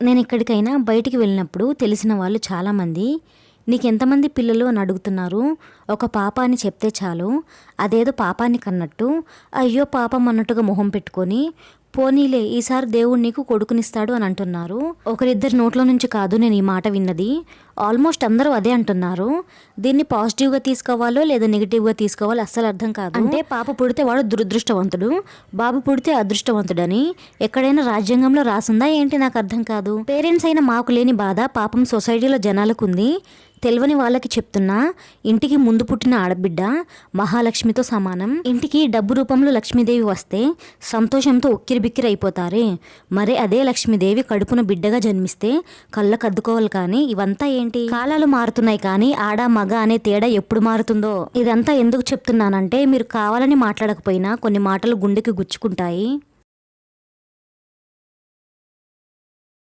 నేను ఎక్కడికైనా బయటికి వెళ్ళినప్పుడు తెలిసిన వాళ్ళు చాలామంది నీకెంతమంది పిల్లలు అని అడుగుతున్నారు. ఒక పాప అని చెప్తే చాలు అదేదో పాపాన్ని కన్నట్టు అయ్యో పాపం అన్నట్టుగా మొహం పెట్టుకొని పోనీలే ఈసారి దేవుడు నీకు కొడుకునిస్తాడు అని అంటున్నారు. ఒకరిద్దరి నోట్ల నుంచి కాదు నేను ఈ మాట విన్నది, ఆల్మోస్ట్ అందరూ అదే అంటున్నారు. దీన్ని పాజిటివ్గా తీసుకోవాలో లేదా నెగిటివ్గా తీసుకోవాలో అస్సలు అర్థం కాదు. అంటే పాప పుడితే వాడు దురదృష్టవంతుడు, బాబు పుడితే అదృష్టవంతుడని ఎక్కడైనా రాజ్యాంగంలో రాసుందా ఏంటి నాకు అర్థం కాదు. పేరెంట్స్ అయిన మాకు లేని బాధ పాపం సొసైటీలో జనాలకు ఉంది. తెలియని వాళ్ళకి చెప్తున్నా, ఇంటికి ముందు పుట్టిన ఆడబిడ్డ మహాలక్ష్మితో సమానం. ఇంటికి డబ్బు రూపంలో లక్ష్మీదేవి వస్తే సంతోషంతో ఉక్కిరిబిక్కిరి అయిపోతారే, మరి అదే లక్ష్మీదేవి కడుపున బిడ్డగా జన్మిస్తే కళ్ళకద్దుకోవాలి. కానీ ఇవంతా ఏంటి, కాలాలు మారుతున్నాయి కానీ ఆడ మగ అనే తేడా ఎప్పుడు మారుతుందో. ఇదంతా ఎందుకు చెప్తున్నానంటే మీరు కావాలని మాట్లాడకపోయినా కొన్ని మాటలు గుండెకి గుచ్చుకుంటాయి.